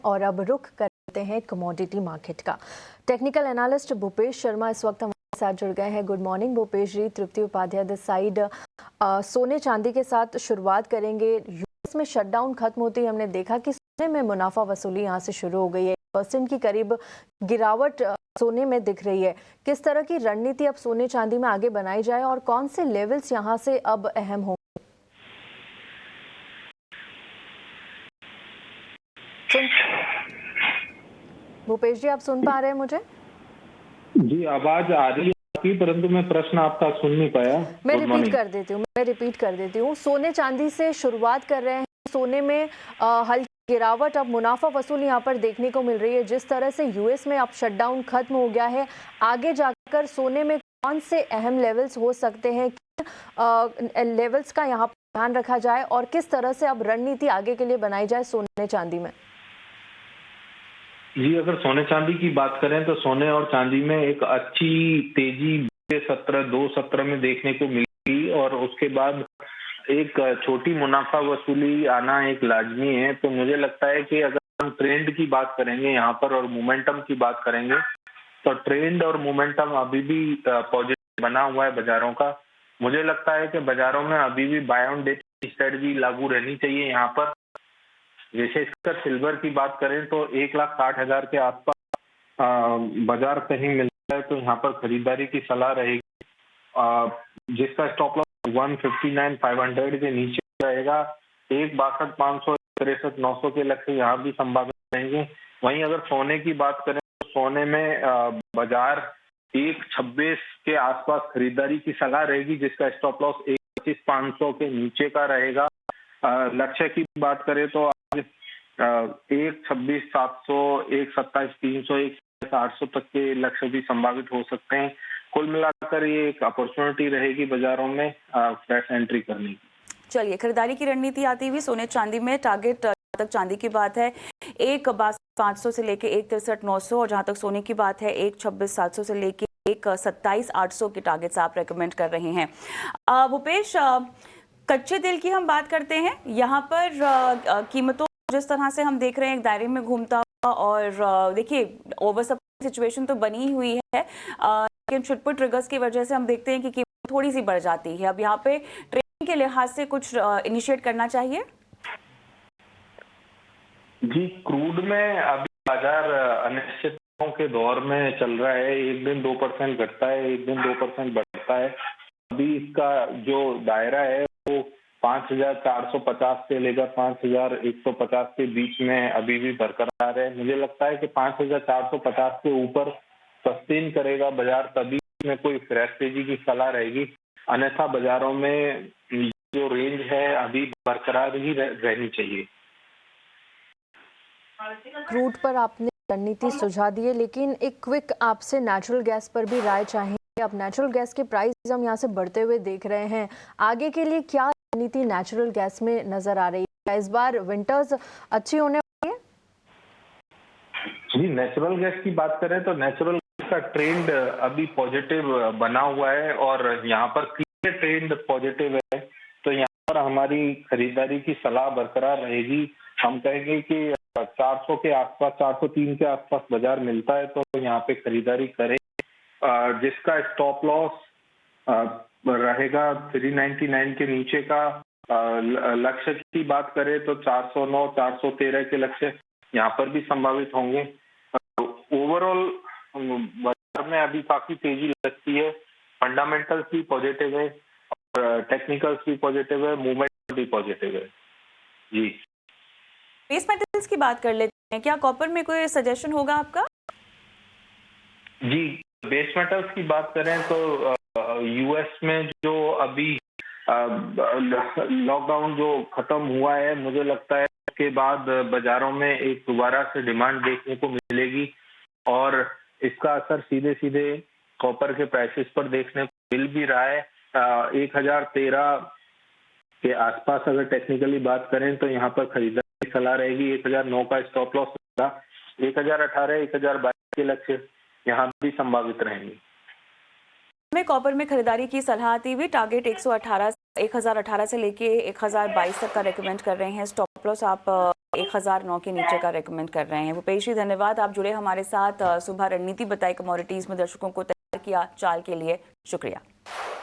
और अब रुख करते हैं कमोडिटी मार्केट का। टेक्निकल एनालिस्ट भूपेश शर्मा इस वक्त हमारे साथ जुड़ गए हैं। Good morning Bhupesh ji. Tripti Upadhyay this side. सोने चांदी के साथ शुरुआत करेंगे। यूएस में शटडाउन खत्म होते ही हमने देखा कि सोने में मुनाफा वसूली यहाँ से शुरू हो गई है। 1% की करीब गिरावट सोने में दिख रही है। किस तरह की रणनीति अब सोने चांदी में आगे बनाई जाए और कौन से लेवल्स यहाँ से अब अहम होंगे? भूपेश जी, आप सुन पा रहे हैं मुझे? जी, आवाज आ रही है, परंतु मैं प्रश्न आपका सुन नहीं पाया। मैं रिपीट कर देती हूँ। सोने चांदी से शुरुआत कर रहे हैं। सोने में हल्की गिरावट, अब मुनाफा वसूल यहाँ पर देखने को मिल रही है। जिस तरह से यूएस में अब शटडाउन खत्म हो गया है, आगे जाकर सोने में कौन से अहम लेवल्स हो सकते हैं, लेवल्स का यहाँ पर ध्यान रखा जाए और किस तरह से अब रणनीति आगे के लिए बनाई जाए सोने चांदी में? जी, अगर सोने चांदी की बात करें तो सोने और चांदी में एक अच्छी तेजी 2 सत्र में देखने को मिली और उसके बाद एक छोटी मुनाफा वसूली आना एक लाजमी है। तो मुझे लगता है कि अगर हम ट्रेंड की बात करेंगे यहाँ पर और मोमेंटम की बात करेंगे तो ट्रेंड और मोमेंटम अभी भी पॉजिटिव बना हुआ है बाजारों का। मुझे लगता है कि बाजारों में अभी भी बाय ऑन डिप स्ट्रेटजी लागू रहनी चाहिए। यहाँ पर विशेषकर सिल्वर की बात करें तो 1,60,000 के आसपास बाजार कहीं मिलता है तो यहाँ पर खरीदारी की सलाह रहेगी, जिसका स्टॉप लॉस 159,500 के नीचे रहेगा। 1,62,500, 63,900 के लक्ष्य यहाँ भी संभावित रहेंगे। वहीं अगर सोने की बात करें तो सोने में बाजार 1,26 के आसपास खरीदारी की सलाह रहेगी, जिसका स्टॉप लॉस 1,25,500 के नीचे का रहेगा। लक्ष्य की बात करें तो 1,26,700, 1,27,300, 1,800 तक के लक्ष्य भी संभावित हो सकते हैं। कुल मिलाकर ये एक अपॉर्चुनिटी रहेगी बाजारों में फ्रेश एंट्री करने की। चलिए, खरीदारी की रणनीति आती हुई सोने चांदी में टारगेट तक चांदी की बात है 1,62,500 से लेके 1,63,900 और जहां तक सोने की बात है 1,26,700 से लेके 1,27,800 के टारगेट्स आप रेकमेंड कर रहे हैं। भूपेश, कच्चे तेल की हम बात करते हैं। यहाँ पर कीमतों जिस तरह से हम देख रहे हैं एक दायरे में घूमता हुआ और देखिए ओवर सप्लाई सिचुएशन तो बनी हुई है, लेकिन छिटपुट ट्रिगर्स की वजह से हम देखते हैं कि कीमत थोड़ी सी बढ़ जाती है। अब यहाँ पे ट्रेडिंग के लिहाज से कुछ इनिशिएट करना चाहिए। जी, क्रूड में अभी बाजार अनिश्चितताओं के दौर में चल रहा है। एक दिन 2% घटता है, एक दिन 2% बढ़ता है। अभी इसका जो दायरा है वो 5,450 से लेकर 5,150 के बीच में अभी भी बरकरार है। मुझे लगता है कि 5,450 के ऊपर सस्टेन करेगा बाजार, तभी में कोई फ्रेश तेजी की सलाह रहेगी। अन्यथा बाजारों में जो रेंज है अभी बरकरार ही रहनी चाहिए। क्रूड पर आपने रणनीति सुझा दी है, लेकिन एक क्विक आपसे नेचुरल गैस पर भी राय चाहिए। अब नेचुरल गैस के प्राइस हम यहाँ से बढ़ते हुए देख रहे हैं। आगे के लिए क्या रणनीति नेचुरल गैस में नजर आ रही है? इस बार विंटर्स अच्छी होने वाली है? जी, नेचुरल गैस की बात करें तो नेचुरल गैस का ट्रेंड अभी पॉजिटिव बना हुआ है और यहाँ पर क्लियर ट्रेंड पॉजिटिव है, तो यहाँ पर हमारी खरीदारी की सलाह बरकरार रहेगी। हम कहेंगे कि 400 के आसपास, 403 के आसपास बाजार मिलता है तो यहाँ पे खरीदारी करें, जिसका स्टॉप लॉस रहेगा 399 के नीचे का। लक्ष्य की बात करें तो 409, 413 के लक्ष्य यहाँ पर भी संभावित होंगे। ओवरऑल बाजार में अभी काफी तेजी लगती है। फंडामेंटल्स भी पॉजिटिव है और टेक्निकल्स भी पॉजिटिव है, मूवमेंट भी पॉजिटिव है। जी, बेस मेटल्स की बात कर लेते हैं। क्या कॉपर में कोई सजेशन होगा आपका? जी, बेस मेटल्स की बात करें तो यूएस में जो अभी लॉकडाउन जो खत्म हुआ है, मुझे लगता है के बाद बाजारों में एक दोबारा से डिमांड देखने को मिलेगी और इसका असर सीधे सीधे कॉपर के प्राइसेस पर देखने को मिल भी रहा है। 1,013 के आसपास अगर टेक्निकली बात करें तो यहाँ पर खरीदारी की सलाह रहेगी। 1,009 का स्टॉप लॉस होगा। 1,018, 1,022 के लक्ष्य यहाँ भी संभावित रहेंगे। में कॉपर में खरीदारी की सलाह आती हुई टारगेट 118 से लेके 1,022 तक का रेकमेंड कर रहे हैं। स्टॉप लॉस आप 1009 के नीचे का रेकमेंड कर रहे हैं। भूपेश जी धन्यवाद, आप जुड़े हमारे साथ, सुबह रणनीति बताई कमोडिटीज में दर्शकों को, तैयार किया चाल के लिए, शुक्रिया।